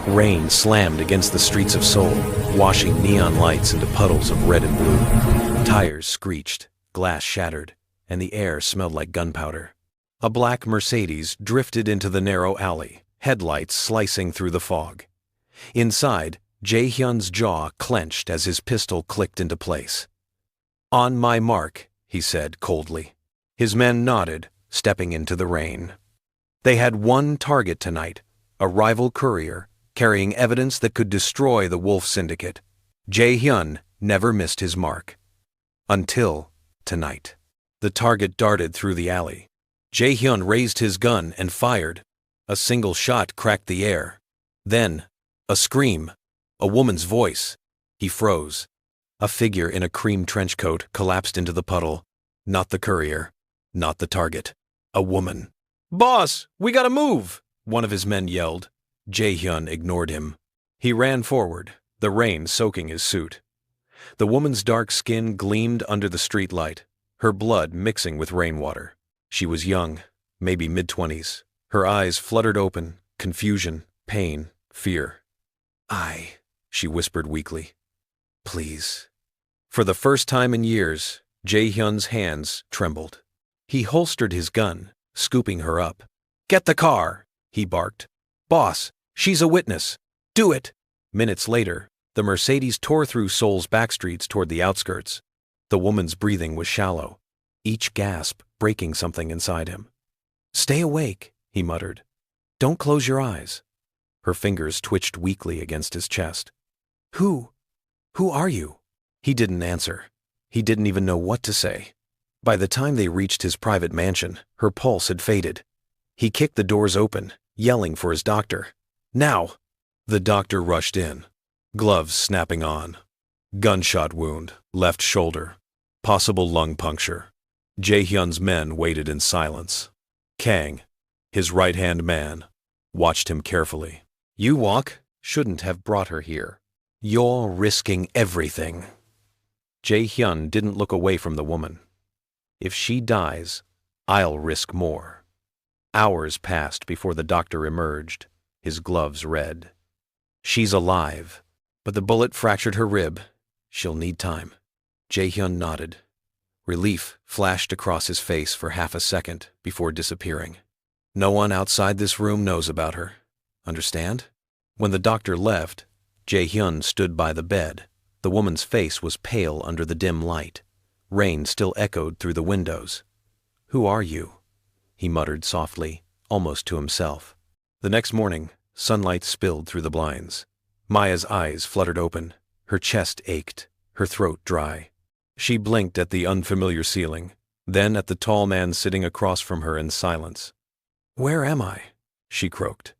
Rain slammed against the streets of Seoul, washing neon lights into puddles of red and blue. Tires screeched, glass shattered, and the air smelled like gunpowder. A black Mercedes drifted into the narrow alley, headlights slicing through the fog. Inside, Jae-Hyun's jaw clenched as his pistol clicked into place. "On my mark," he said coldly. His men nodded, stepping into the rain. They had one target tonight, a rival courier, carrying evidence that could destroy the Wolf Syndicate. Jae-Hyun never missed his mark. Until tonight. The target darted through the alley. Jae-Hyun raised his gun and fired. A single shot cracked the air. Then, a scream. A woman's voice. He froze. A figure in a cream trench coat collapsed into the puddle. Not the courier. Not the target. A woman. "Boss, we gotta move!" one of his men yelled. Jae-Hyun ignored him. He ran forward, the rain soaking his suit. The woman's dark skin gleamed under the streetlight, her blood mixing with rainwater. She was young, maybe mid-20s. Her eyes fluttered open, confusion, pain, fear. She whispered weakly. "Please." For the first time in years, Jae-Hyun's hands trembled. He holstered his gun, scooping her up. "Get the car," he barked. "Boss, she's a witness. Do it." Minutes later, the Mercedes tore through Seoul's backstreets toward the outskirts. The woman's breathing was shallow, each gasp breaking something inside him. "Stay awake," he muttered. "Don't close your eyes." Her fingers twitched weakly against his chest. Who are you?" He didn't answer. He didn't even know what to say. By the time they reached his private mansion, her pulse had faded. He kicked the doors open, yelling for his doctor. "Now!" The doctor rushed in, gloves snapping on. Gunshot wound, left shoulder. Possible lung puncture. Jae-Hyun's men waited in silence. Kang, his right-hand man, watched him carefully. "You shouldn't have brought her here. You're risking everything." Jae-Hyun didn't look away from the woman. "If she dies, I'll risk more." Hours passed before the doctor emerged, his gloves red. "She's alive, but the bullet fractured her rib. She'll need time." Jae-Hyun nodded. Relief flashed across his face for half a second before disappearing. "No one outside this room knows about her. Understand?" When the doctor left, Jae-Hyun stood by the bed. The woman's face was pale under the dim light. Rain still echoed through the windows. "Who are you?" he muttered softly, almost to himself. The next morning, sunlight spilled through the blinds. Maya's eyes fluttered open. Her chest ached, her throat dry. She blinked at the unfamiliar ceiling, then at the tall man sitting across from her in silence. "Where am I?" she croaked.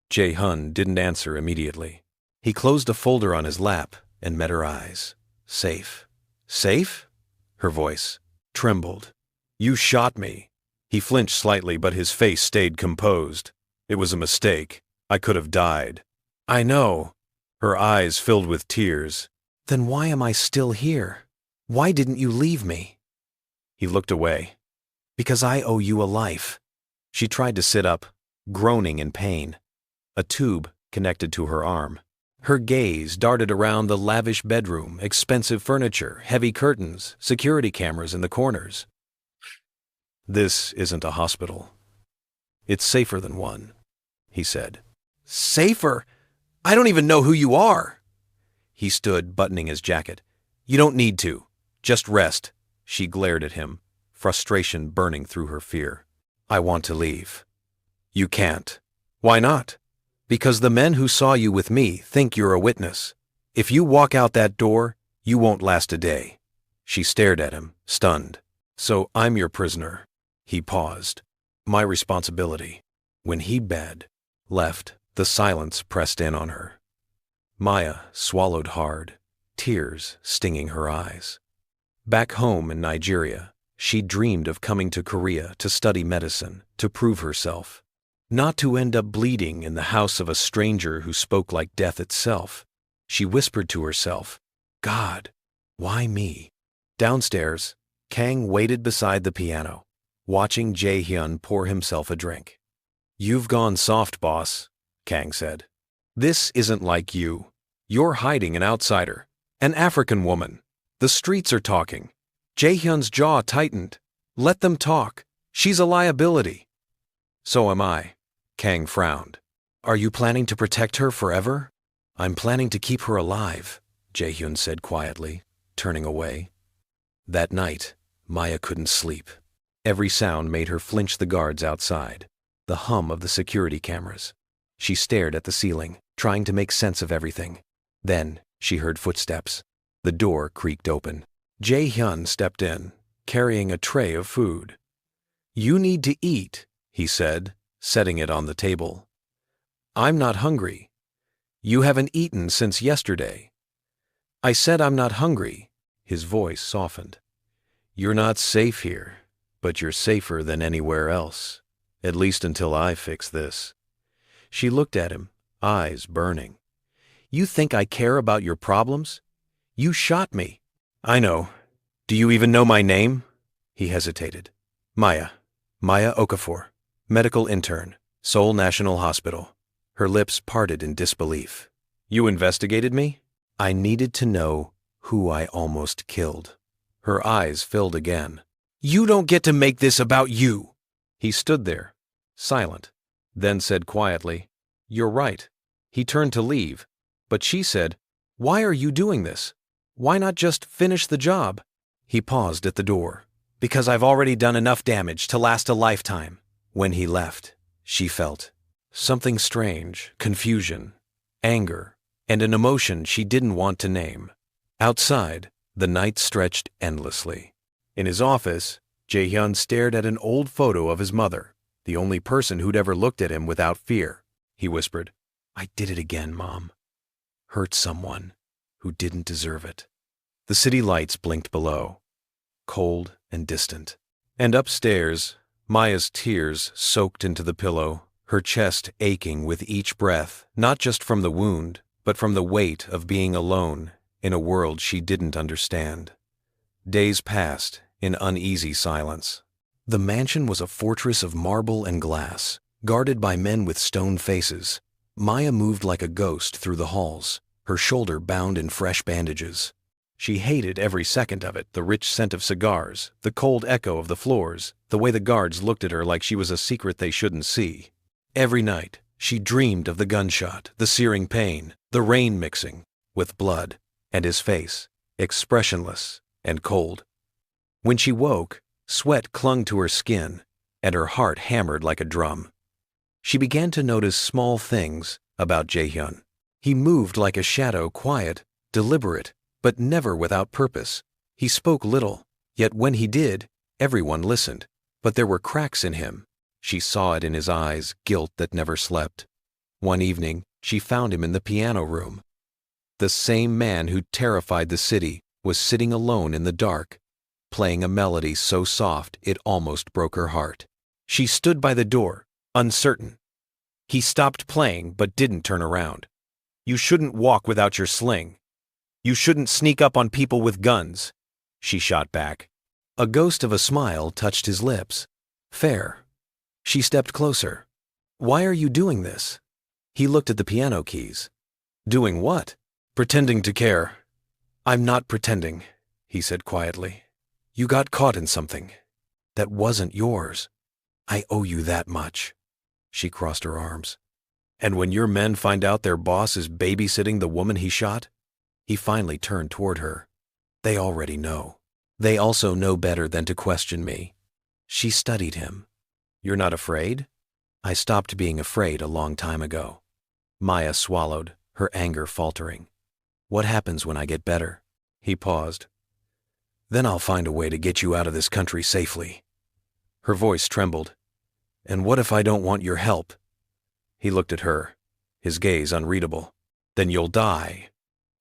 Jae-Hyun didn't answer immediately. He closed a folder on his lap and met her eyes. "Safe." "Safe?" Her voice trembled. "You shot me." He flinched slightly, but his face stayed composed. "It was a mistake. I could have died." "I know." Her eyes filled with tears. "Then why am I still here? Why didn't you leave me?" He looked away. "Because I owe you a life." She tried to sit up, groaning in pain. A tube connected to her arm. Her gaze darted around the lavish bedroom, expensive furniture, heavy curtains, security cameras in the corners. "This isn't a hospital. It's safer than one," he said. "Safer? I don't even know who you are." He stood, buttoning his jacket. "You don't need to. Just rest." She glared at him, frustration burning through her fear. "I want to leave." "You can't." "Why not?" "Because the men who saw you with me think you're a witness. If you walk out that door, you won't last a day." She stared at him, stunned. "So I'm your prisoner." He paused. "My responsibility." When he left, the silence pressed in on her. Maya swallowed hard, tears stinging her eyes. Back home in Nigeria, she dreamed of coming to Korea to study medicine, to prove herself. Not to end up bleeding in the house of a stranger who spoke like death itself. She whispered to herself, "God, why me?" Downstairs, Kang waited beside the piano, watching Jae-Hyun pour himself a drink. "You've gone soft, boss," Kang said. This isn't like you. You're hiding an outsider. An African woman. The streets are talking. Jae-Hyun's jaw tightened. Let them talk. She's a liability. So am I. Kang frowned. Are you planning to protect her forever? I'm planning to keep her alive, Jae-Hyun said quietly, turning away. That night, Maya couldn't sleep. Every sound made her flinch. The guards outside, the hum of the security cameras. She stared at the ceiling, trying to make sense of everything. Then, she heard footsteps. The door creaked open. Jae-Hyun stepped in, carrying a tray of food. You need to eat, he said, setting it on the table. I'm not hungry. You haven't eaten since yesterday. I said I'm not hungry. His voice softened. You're not safe here, but you're safer than anywhere else, at least until I fix this. She looked at him, eyes burning. You think I care about your problems? You shot me. I know. Do you even know my name? He hesitated. Maya Okafor, medical intern, Seoul National Hospital. Her lips parted in disbelief. You investigated me? I needed to know who I almost killed. Her eyes filled again. You don't get to make this about you. He stood there, silent, then said quietly, You're right. He turned to leave, but she said, Why are you doing this? Why not just finish the job? He paused at the door. Because I've already done enough damage to last a lifetime. When he left, she felt something strange, confusion, anger, and an emotion she didn't want to name. Outside, the night stretched endlessly. In his office, Jae-Hyun stared at an old photo of his mother, the only person who'd ever looked at him without fear. He whispered, I did it again, Mom. Hurt someone who didn't deserve it. The city lights blinked below, cold and distant. And upstairs, Maya's tears soaked into the pillow, her chest aching with each breath, not just from the wound, but from the weight of being alone in a world she didn't understand. Days passed in uneasy silence. The mansion was a fortress of marble and glass, guarded by men with stone faces. Maya moved like a ghost through the halls, her shoulder bound in fresh bandages. She hated every second of it, the rich scent of cigars, the cold echo of the floors, the way the guards looked at her like she was a secret they shouldn't see. Every night, she dreamed of the gunshot, the searing pain, the rain mixing with blood, and his face, expressionless and cold. When she woke, sweat clung to her skin, and her heart hammered like a drum. She began to notice small things about Jae-Hyun. He moved like a shadow, quiet, deliberate, but never without purpose. He spoke little, yet when he did, everyone listened. But there were cracks in him. She saw it in his eyes, guilt that never slept. One evening, she found him in the piano room. The same man who terrified the city was sitting alone in the dark, playing a melody so soft it almost broke her heart. She stood by the door, uncertain. He stopped playing but didn't turn around. You shouldn't walk without your sling. You shouldn't sneak up on people with guns, she shot back. A ghost of a smile touched his lips. Fair. She stepped closer. Why are you doing this? He looked at the piano keys. Doing what? Pretending to care. I'm not pretending, he said quietly. You got caught in something that wasn't yours. I owe you that much. She crossed her arms. And when your men find out their boss is babysitting the woman he shot? He finally turned toward her. They already know. They also know better than to question me. She studied him. You're not afraid? I stopped being afraid a long time ago. Maya swallowed, her anger faltering. What happens when I get better? He paused. Then I'll find a way to get you out of this country safely. Her voice trembled. And what if I don't want your help? He looked at her, his gaze unreadable. Then you'll die.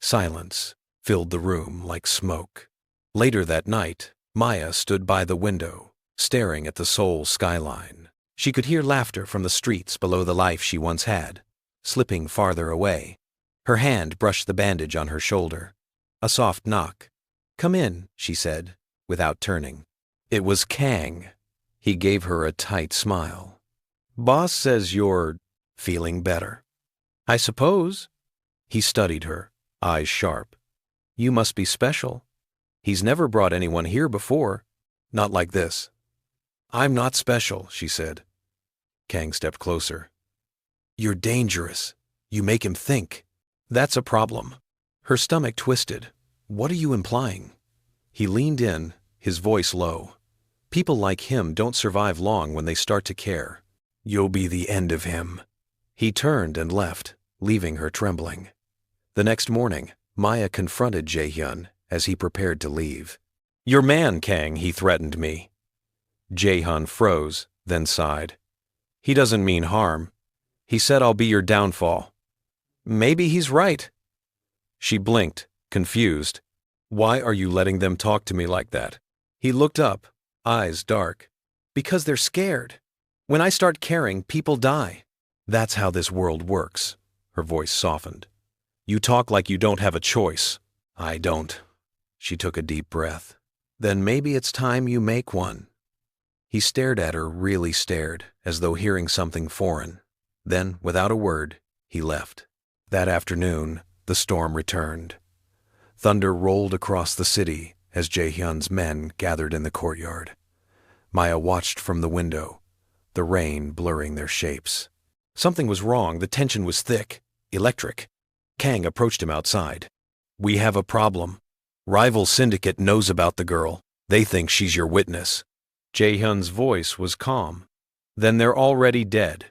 Silence filled the room like smoke. Later that night, Maya stood by the window, staring at the Seoul skyline. She could hear laughter from the streets below the life she once had, slipping farther away. Her hand brushed the bandage on her shoulder. A soft knock. Come in, she said, without turning. It was Kang. He gave her a tight smile. Boss says you're feeling better. I suppose. He studied her, eyes sharp. You must be special. He's never brought anyone here before. Not like this. I'm not special, she said. Kang stepped closer. You're dangerous. You make him think. That's a problem. Her stomach twisted. What are you implying? He leaned in, his voice low. People like him don't survive long when they start to care. You'll be the end of him. He turned and left, leaving her trembling. The next morning, Maya confronted Jae-Hyun as he prepared to leave. Your man, Kang, he threatened me. Jae-Hyun froze, then sighed. He doesn't mean harm. He said I'll be your downfall. Maybe he's right. She blinked, confused. Why are you letting them talk to me like that? He looked up, eyes dark. Because they're scared. When I start caring, people die. That's how this world works. Her voice softened. You talk like you don't have a choice. I don't. She took a deep breath. Then maybe it's time you make one. He stared at her, really stared, as though hearing something foreign. Then, without a word, he left. That afternoon, the storm returned. Thunder rolled across the city as Jae-Hyun's men gathered in the courtyard. Maya watched from the window, the rain blurring their shapes. Something was wrong. The tension was thick, electric. Kang approached him outside. We have a problem. Rival syndicate knows about the girl. They think she's your witness. Jae-Hyun's voice was calm. Then they're already dead.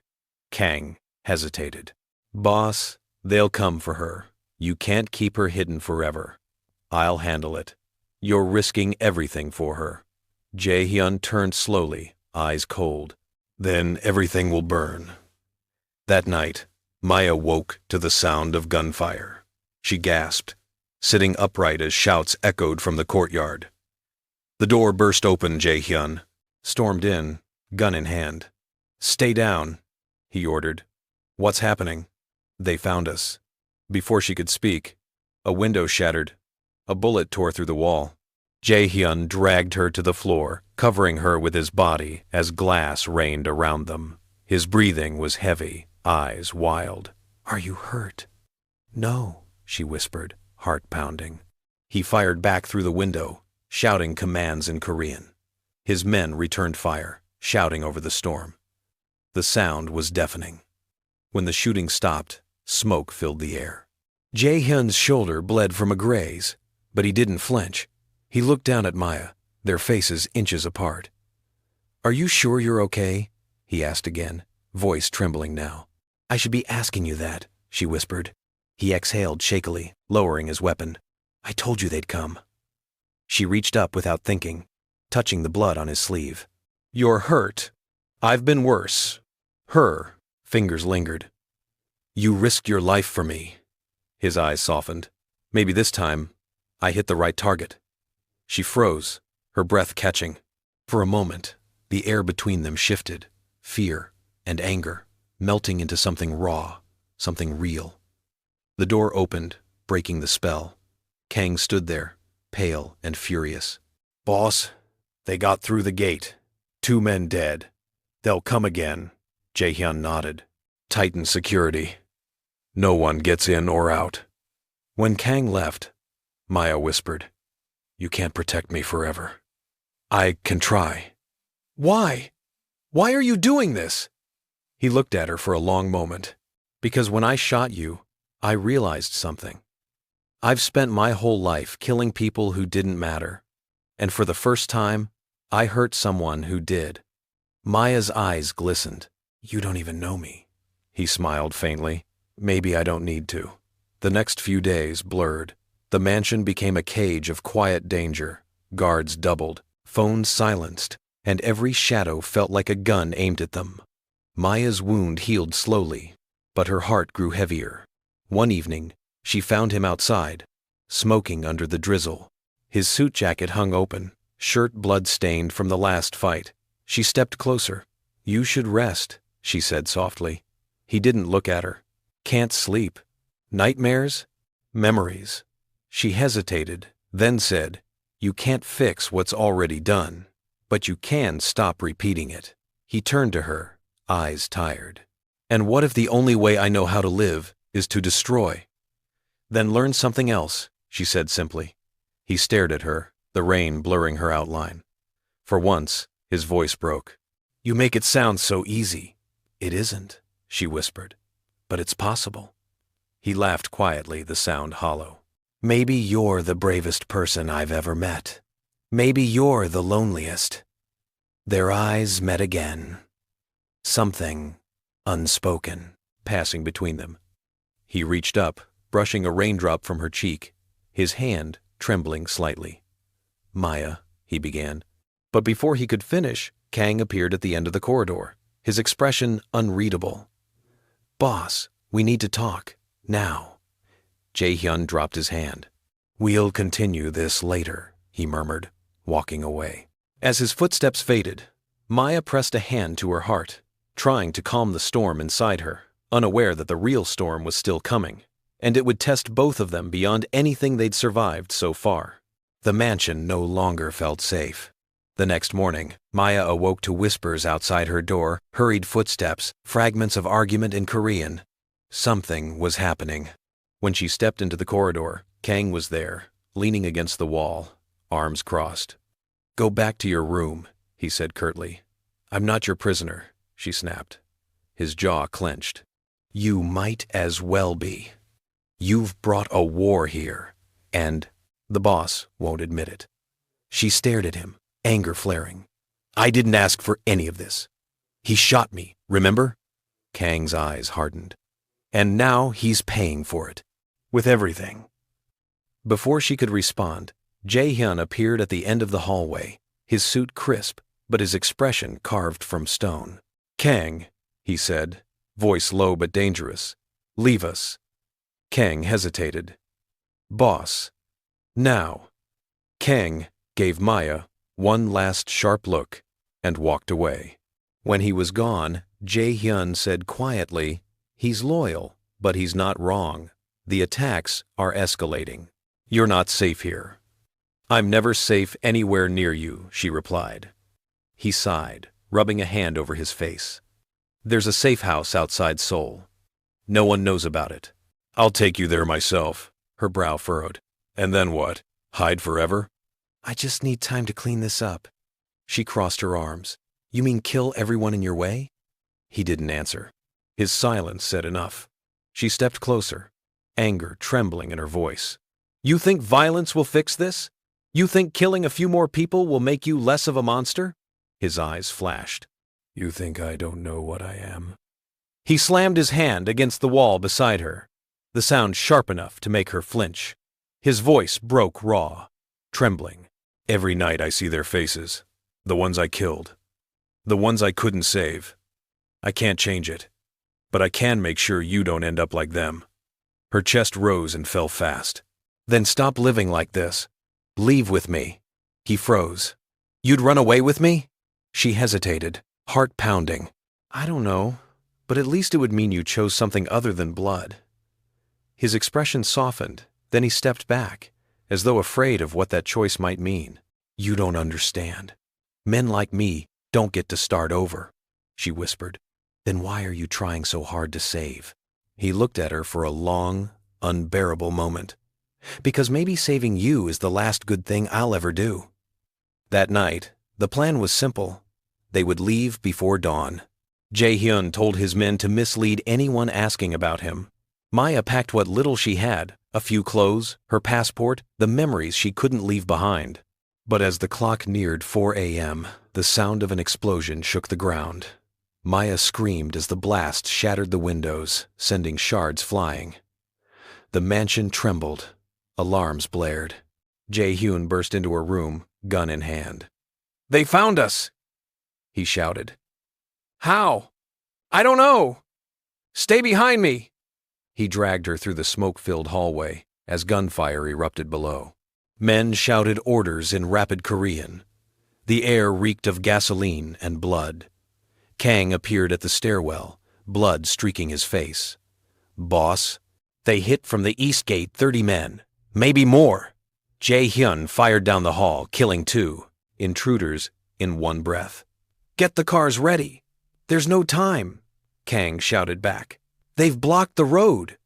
Kang hesitated. Boss, they'll come for her. You can't keep her hidden forever. I'll handle it. You're risking everything for her. Jae-Hyun turned slowly, eyes cold. Then everything will burn. That night, Maya woke to the sound of gunfire. She gasped, sitting upright as shouts echoed from the courtyard. The door burst open. Jae-Hyun stormed in, gun in hand. Stay down, he ordered. What's happening? They found us. Before she could speak, a window shattered. A bullet tore through the wall. Jae-Hyun dragged her to the floor, covering her with his body as glass rained around them. His breathing was heavy, eyes wild. Are you hurt? No, she whispered, heart pounding. He fired back through the window, shouting commands in Korean. His men returned fire, shouting over the storm. The sound was deafening. When the shooting stopped, smoke filled the air. Jae-Hyun's shoulder bled from a graze, but he didn't flinch. He looked down at Maya, their faces inches apart. Are you sure you're okay? He asked again, voice trembling now. I should be asking you that, she whispered. He exhaled shakily, lowering his weapon. I told you they'd come. She reached up without thinking, touching the blood on his sleeve. You're hurt. I've been worse. Her fingers lingered. You risked your life for me. His eyes softened. Maybe this time, I hit the right target. She froze, her breath catching. For a moment, the air between them shifted, fear and anger, melting into something raw, something real. The door opened, breaking the spell. Kang stood there, pale and furious. Boss, they got through the gate. 2 men dead. They'll come again. Jae-Hyun nodded. Tighten security. No one gets in or out. When Kang left, Maya whispered, You can't protect me forever. I can try. Why? Why are you doing this? He looked at her for a long moment. Because when I shot you, I realized something. I've spent my whole life killing people who didn't matter. And for the first time, I hurt someone who did. Maya's eyes glistened. You don't even know me. He smiled faintly. Maybe I don't need to. The next few days blurred. The mansion became a cage of quiet danger. Guards doubled, phones silenced, and every shadow felt like a gun aimed at them. Maya's wound healed slowly, but her heart grew heavier. One evening, she found him outside, smoking under the drizzle. His suit jacket hung open, shirt blood-stained from the last fight. She stepped closer. You should rest, she said softly. He didn't look at her. Can't sleep. Nightmares? Memories. She hesitated, then said, You can't fix what's already done, but you can stop repeating it. He turned to her, eyes tired. And what if the only way I know how to live is to destroy. Then learn something else, she said simply. He stared at her, the rain blurring her outline. For once, his voice broke. You make it sound so easy. It isn't, she whispered. But it's possible. He laughed quietly, the sound hollow. Maybe you're the bravest person I've ever met. Maybe you're the loneliest. Their eyes met again. Something unspoken passing between them. He reached up, brushing a raindrop from her cheek, his hand trembling slightly. Maya, he began. But before he could finish, Kang appeared at the end of the corridor, his expression unreadable. Boss, we need to talk. Now. Jae-Hyun dropped his hand. We'll continue this later, he murmured, walking away. As his footsteps faded, Maya pressed a hand to her heart, trying to calm the storm inside her, unaware that the real storm was still coming, and it would test both of them beyond anything they'd survived so far. The mansion no longer felt safe. The next morning, Maya awoke to whispers outside her door, hurried footsteps, fragments of argument in Korean. Something was happening. When she stepped into the corridor, Kang was there, leaning against the wall, arms crossed. Go back to your room, he said curtly. I'm not your prisoner, she snapped. His jaw clenched. You might as well be. You've brought a war here, and the boss won't admit it. She stared at him, anger flaring. I didn't ask for any of this. He shot me, remember? Kang's eyes hardened. And now he's paying for it. With everything. Before she could respond, Jae-Hyun appeared at the end of the hallway, his suit crisp, but his expression carved from stone. Kang, he said, voice low but dangerous. Leave us. Kang hesitated. Boss. Now. Kang gave Maya one last sharp look and walked away. When he was gone, Jae-Hyun said quietly, He's loyal, but he's not wrong. The attacks are escalating. You're not safe here. I'm never safe anywhere near you, she replied. He sighed, rubbing a hand over his face. There's a safe house outside Seoul. No one knows about it. I'll take you there myself, her brow furrowed. And then what? Hide forever? I just need time to clean this up. She crossed her arms. You mean kill everyone in your way? He didn't answer. His silence said enough. She stepped closer, anger trembling in her voice. You think violence will fix this? You think killing a few more people will make you less of a monster? His eyes flashed. You think I don't know what I am? He slammed his hand against the wall beside her, the sound sharp enough to make her flinch. His voice broke raw, trembling. Every night I see their faces, the ones I killed, the ones I couldn't save. I can't change it, but I can make sure you don't end up like them. Her chest rose and fell fast. Then stop living like this. Leave with me. He froze. You'd run away with me? She hesitated, heart pounding. I don't know, but at least it would mean you chose something other than blood. His expression softened, then he stepped back, as though afraid of what that choice might mean. You don't understand. Men like me don't get to start over, she whispered. Then why are you trying so hard to save? He looked at her for a long, unbearable moment. Because maybe saving you is the last good thing I'll ever do. That night, the plan was simple. They would leave before dawn. Jae-Hyun told his men to mislead anyone asking about him. Maya packed what little she had, a few clothes, her passport, the memories she couldn't leave behind. But as the clock neared 4 a.m., the sound of an explosion shook the ground. Maya screamed as the blast shattered the windows, sending shards flying. The mansion trembled. Alarms blared. Jae-Hyun burst into her room, gun in hand. They found us! He shouted. How? I don't know! Stay behind me! He dragged her through the smoke-filled hallway as gunfire erupted below. Men shouted orders in rapid Korean. The air reeked of gasoline and blood. Kang appeared at the stairwell, blood streaking his face. Boss, they hit from the east gate 30 men, maybe more. Jae-Hyun fired down the hall, killing 2 intruders in one breath. Get the cars ready. There's no time, Kang shouted back. They've blocked the road.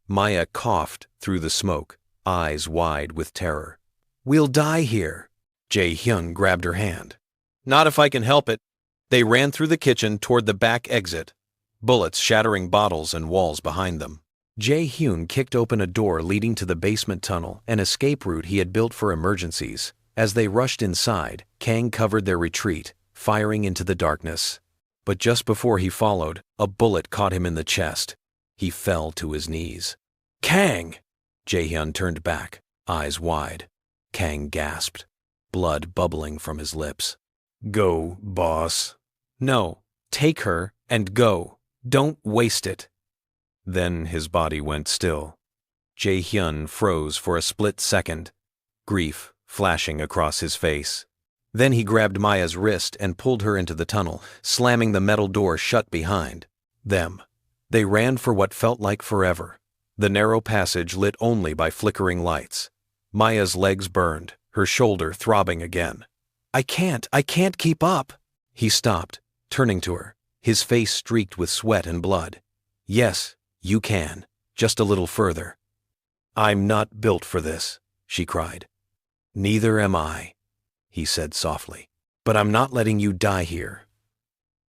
Maya coughed through the smoke, eyes wide with terror. "We'll die here." Jae-Hyun grabbed her hand. "Not if I can help it." They ran through the kitchen toward the back exit, bullets shattering bottles and walls behind them. Jae-Hyun kicked open a door leading to the basement tunnel, an escape route he had built for emergencies. As they rushed inside, Kang covered their retreat, firing into the darkness. But just before he followed, a bullet caught him in the chest. He fell to his knees. "Kang!" Jae-Hyun turned back, eyes wide. Kang gasped, blood bubbling from his lips. "Go, boss." "No, take her and go. Don't waste it." Then his body went still. Jae-Hyun froze for a split second, grief flashing across his face. Then he grabbed Maya's wrist and pulled her into the tunnel, slamming the metal door shut behind them. They ran for what felt like forever, the narrow passage lit only by flickering lights. Maya's legs burned, her shoulder throbbing again. I can't keep up." He stopped, turning to her, his face streaked with sweat and blood. "Yes, you can, just a little further." "I'm not built for this," she cried. "Neither am I," he said softly. "But I'm not letting you die here."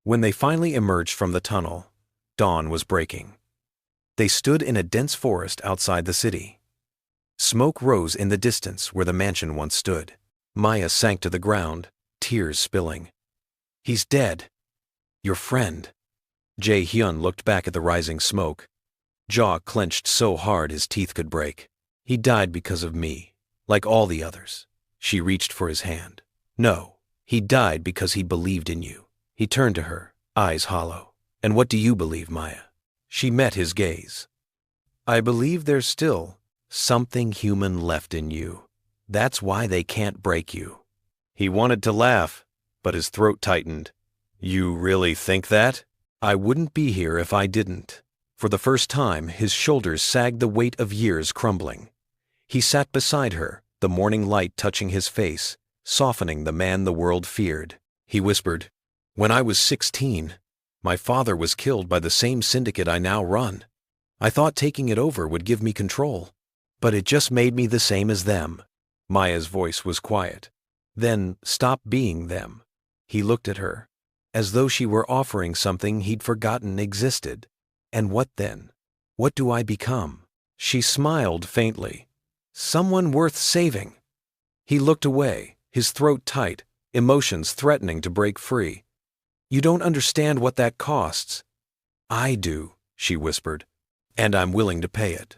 When they finally emerged from the tunnel, dawn was breaking. They stood in a dense forest outside the city. Smoke rose in the distance where the mansion once stood. Maya sank to the ground, tears spilling. "He's dead. Your friend." Jae-Hyun looked back at the rising smoke, jaw clenched so hard his teeth could break. "He died because of me, like all the others." She reached for his hand. "No, he died because he believed in you." He turned to her, eyes hollow. "And what do you believe, Maya?" She met his gaze. "I believe there's still something human left in you. That's why they can't break you." He wanted to laugh, but his throat tightened. "You really think that?" "I wouldn't be here if I didn't." For the first time, his shoulders sagged the weight of years crumbling. He sat beside her, the morning light touching his face, softening the man the world feared. He whispered, "When I was 16, my father was killed by the same syndicate I now run. I thought taking it over would give me control, but it just made me the same as them." Maya's voice was quiet. "Then stop being them." He looked at her, as though she were offering something he'd forgotten existed. "And what then? What do I become?" She smiled faintly. "Someone worth saving." He looked away, his throat tight, emotions threatening to break free. "You don't understand what that costs." "I do," she whispered, "and I'm willing to pay it."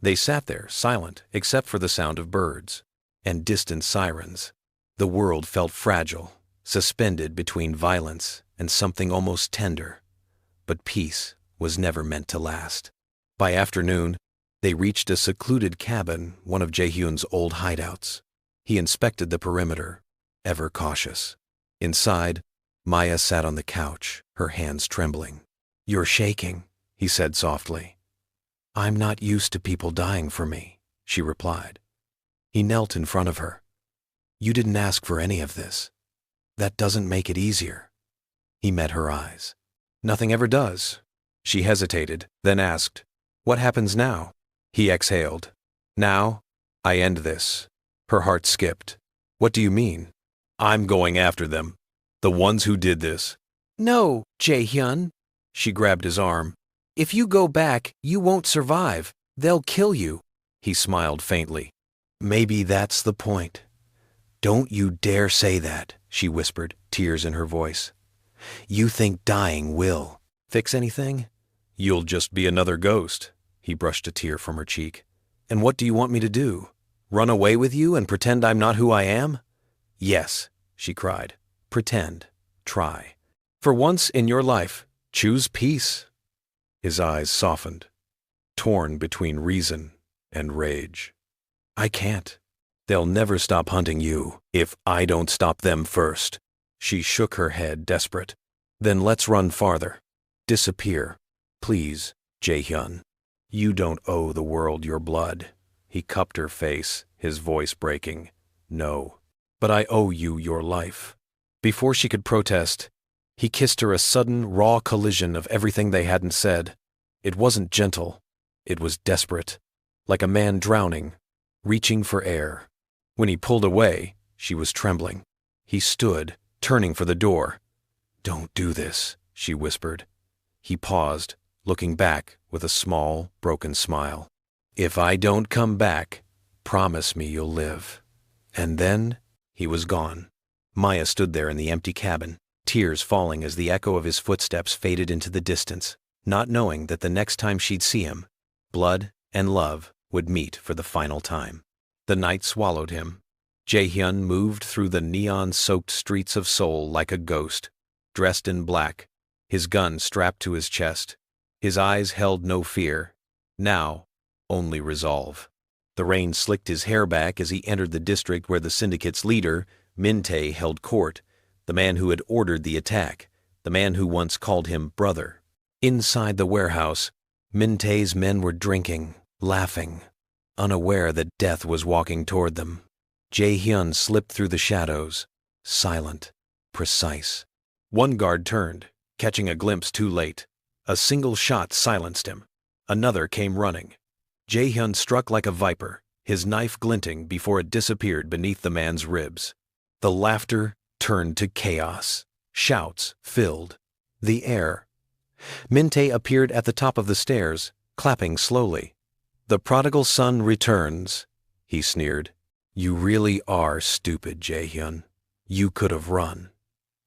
They sat there, silent, except for the sound of birds and distant sirens. The world felt fragile, suspended between violence and something almost tender. But peace was never meant to last. By afternoon, they reached a secluded cabin, one of Jae-Hyun's old hideouts. He inspected the perimeter, ever cautious. Inside, Maya sat on the couch, her hands trembling. "You're shaking," he said softly. "I'm not used to people dying for me," she replied. He knelt in front of her. "You didn't ask for any of this. That doesn't make it easier." He met her eyes. "Nothing ever does." She hesitated, then asked, "What happens now?" He exhaled. "Now, I end this." Her heart skipped. "What do you mean?" "I'm going after them. The ones who did this." "No, Jae-Hyun." She grabbed his arm. "If you go back, you won't survive. They'll kill you." He smiled faintly. "Maybe that's the point." "Don't you dare say that," she whispered, tears in her voice. "You think dying will fix anything?" "You'll just be another ghost." He brushed a tear from her cheek. "And what do you want me to do? Run away with you and pretend I'm not who I am?" "Yes," she cried. "Pretend. Try. For once in your life, choose peace." His eyes softened, torn between reason and rage. "I can't. They'll never stop hunting you if I don't stop them first." She shook her head, desperate. "Then let's run farther. Disappear. Please, Jae-Hyun. You don't owe the world your blood." He cupped her face, his voice breaking. "No, but I owe you your life." Before she could protest, he kissed her, a sudden, raw collision of everything they hadn't said. It wasn't gentle. It was desperate, like a man drowning, reaching for air. When he pulled away, she was trembling. He stood, turning for the door. "Don't do this," she whispered. He paused, looking back with a small, broken smile. "If I don't come back, promise me you'll live." And then he was gone. Maya stood there in the empty cabin, tears falling as the echo of his footsteps faded into the distance, not knowing that the next time she'd see him, blood and love would meet for the final time. The night swallowed him. Jae-Hyun moved through the neon-soaked streets of Seoul like a ghost, dressed in black, his gun strapped to his chest. His eyes held no fear, now only resolve. The rain slicked his hair back as he entered the district where the syndicate's leader, Min-tae, held court, the man who had ordered the attack, the man who once called him brother. Inside the warehouse, Min-tae's men were drinking, laughing, unaware that death was walking toward them. Jae-Hyun slipped through the shadows, silent, precise. One guard turned, catching a glimpse too late. A single shot silenced him. Another came running. Jae-Hyun struck like a viper, his knife glinting before it disappeared beneath the man's ribs. The laughter turned to chaos. Shouts filled the air. Min-tae appeared at the top of the stairs, clapping slowly. "The prodigal son returns," he sneered. "You really are stupid, Jae-Hyun. You could have run."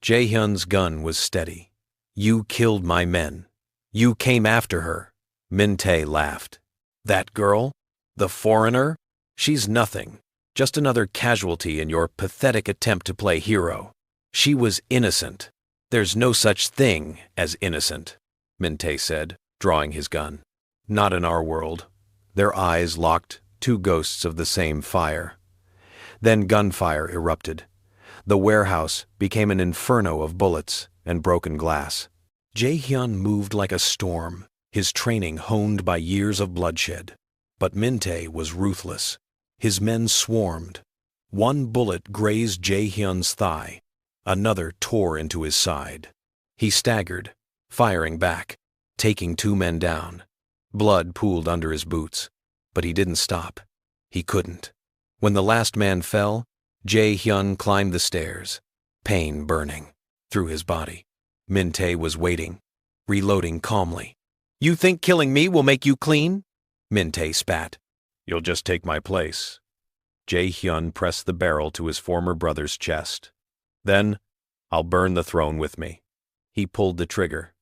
Jae-Hyun's gun was steady. "You killed my men. You came after her." Min-tae laughed. "That girl? The foreigner? She's nothing. Just another casualty in your pathetic attempt to play hero. She was innocent." "There's no such thing as innocent," Min-tae said, drawing his gun. "Not in our world." Their eyes locked, two ghosts of the same fire. Then gunfire erupted. The warehouse became an inferno of bullets and broken glass. Jae-Hyun moved like a storm, his training honed by years of bloodshed. But Min-tae was ruthless. His men swarmed. One bullet grazed Jae-Hyun's thigh. Another tore into his side. He staggered, firing back, taking two men down. Blood pooled under his boots, but he didn't stop. He couldn't. When the last man fell, Jae-Hyun climbed the stairs, pain burning through his body. Min-tae was waiting, reloading calmly. "You think killing me will make you clean?" Min-tae spat. "You'll just take my place." Jae-Hyun pressed the barrel to his former brother's chest. "Then, I'll burn the throne with me." He pulled the trigger.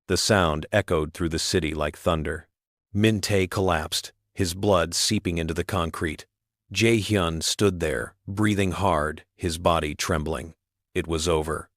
The sound echoed through the city like thunder. Min-tae collapsed, his blood seeping into the concrete. Jae-Hyun stood there, breathing hard, his body trembling. It was over.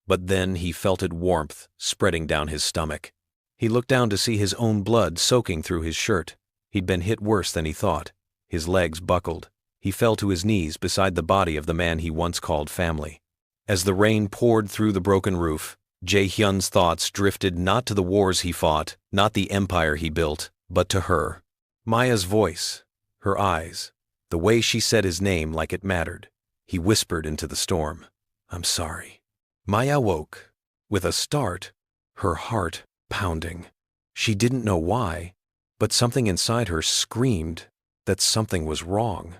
But then he felt its warmth spreading down his stomach. He looked down to see his own blood soaking through his shirt. He'd been hit worse than he thought. His legs buckled. He fell to his knees beside the body of the man he once called family. As the rain poured through the broken roof, Jae-Hyun's thoughts drifted not to the wars he fought, not the empire he built, but to her. Maya's voice, her eyes, the way she said his name like it mattered. He whispered into the storm, "I'm sorry." Maya woke. With a start, her heart pounding. She didn't know why, but something inside her screamed that something was wrong.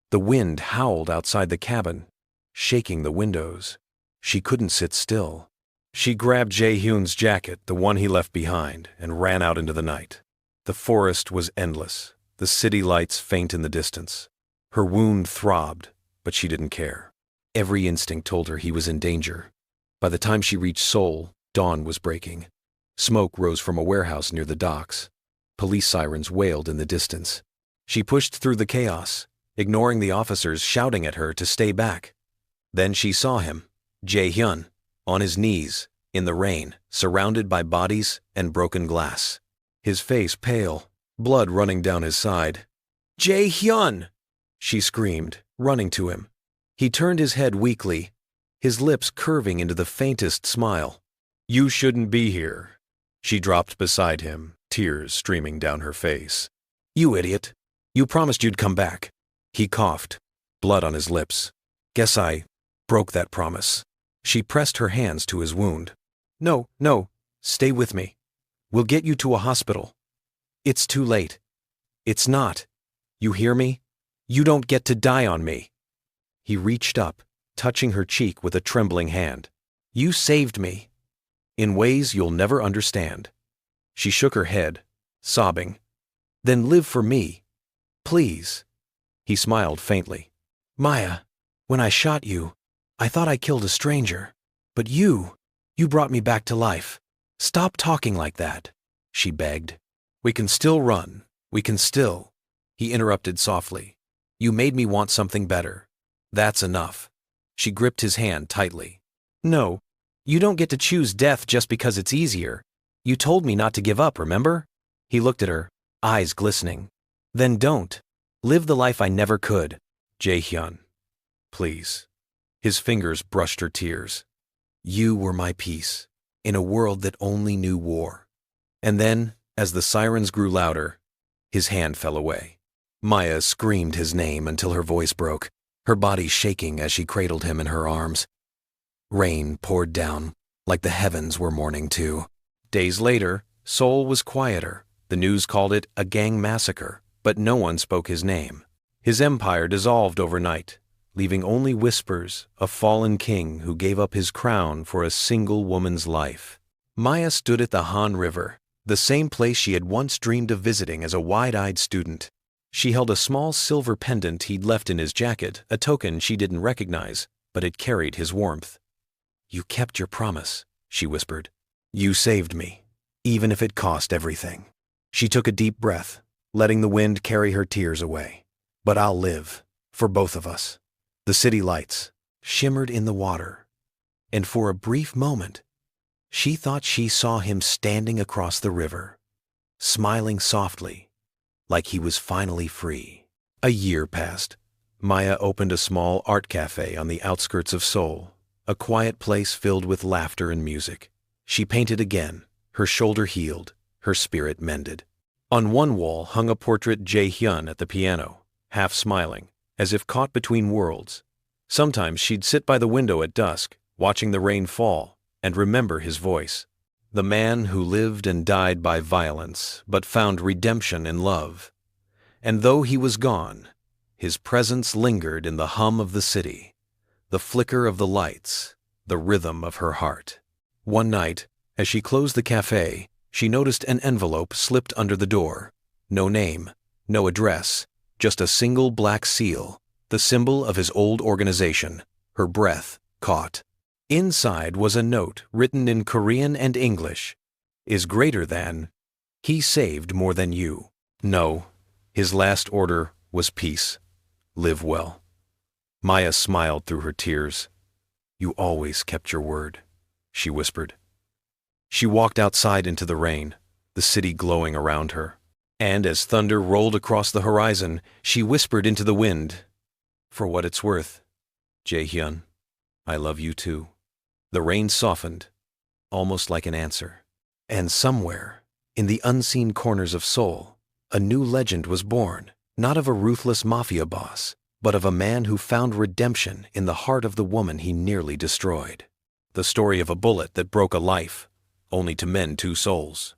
The wind howled outside the cabin, shaking the windows. She couldn't sit still. She grabbed Jae-Hyun's jacket, the one he left behind, and ran out into the night. The forest was endless, the city lights faint in the distance. Her wound throbbed, but she didn't care. Every instinct told her he was in danger. By the time she reached Seoul, dawn was breaking. Smoke rose from a warehouse near the docks. Police sirens wailed in the distance. She pushed through the chaos, ignoring the officers shouting at her to stay back. Then she saw him, Jae-Hyun, on his knees, in the rain, surrounded by bodies and broken glass. His face pale, blood running down his side. "Jae-Hyun!" she screamed, running to him. He turned his head weakly, his lips curving into the faintest smile. "You shouldn't be here." She dropped beside him, tears streaming down her face. "You idiot. You promised you'd come back." He coughed, blood on his lips. "Guess I broke that promise." She pressed her hands to his wound. No, stay with me. We'll get you to a hospital." "It's too late. It's not. You hear me? You don't get to die on me. He reached up, touching her cheek with a trembling hand. You saved me. In ways you'll never understand. She shook her head, sobbing. Then live for me. Please. He smiled faintly. Maya, when I shot you, I thought I killed a stranger. But you brought me back to life. Stop talking like that, she begged. We can still run. We can still. He interrupted softly. You made me want something better. That's enough. She gripped his hand tightly. No, you don't get to choose death just because it's easier. You told me not to give up, remember? He looked at her, eyes glistening. Then don't. Live the life I never could. Jae-Hyun. Please. His fingers brushed her tears. You were my peace, in a world that only knew war. And then, as the sirens grew louder, his hand fell away. Maya screamed his name until her voice broke, her body shaking as she cradled him in her arms. Rain poured down, like the heavens were mourning too. Days later, Seoul was quieter. The news called it a gang massacre, but no one spoke his name. His empire dissolved overnight, leaving only whispers, a fallen king who gave up his crown for a single woman's life. Maya stood at the Han River, the same place she had once dreamed of visiting as a wide-eyed student. She held a small silver pendant he'd left in his jacket, a token she didn't recognize, but it carried his warmth. You kept your promise, she whispered. You saved me, even if it cost everything. She took a deep breath, letting the wind carry her tears away. But I'll live, for both of us. The city lights shimmered in the water, and for a brief moment, she thought she saw him standing across the river, smiling softly, like he was finally free. A year passed. Maya opened a small art cafe on the outskirts of Seoul, a quiet place filled with laughter and music. She painted again, her shoulder healed, her spirit mended. On one wall hung a portrait Jae-Hyun at the piano, half smiling, as if caught between worlds. Sometimes she'd sit by the window at dusk, watching the rain fall, and remember his voice. The man who lived and died by violence, but found redemption in love. And though he was gone, his presence lingered in the hum of the city, the flicker of the lights, the rhythm of her heart. One night, as she closed the cafe, she noticed an envelope slipped under the door. No name, no address, just a single black seal, the symbol of his old organization. Her breath caught. Inside was a note written in Korean and English. Is greater than. He saved more than you. No, his last order was peace. Live well. Maya smiled through her tears. You always kept your word, she whispered. She walked outside into the rain, the city glowing around her. And as thunder rolled across the horizon, she whispered into the wind, For what it's worth, Jae-Hyun, I love you too. The rain softened, almost like an answer. And somewhere, in the unseen corners of Seoul, a new legend was born, not of a ruthless mafia boss, but of a man who found redemption in the heart of the woman he nearly destroyed. The story of a bullet that broke a life, only to mend two souls.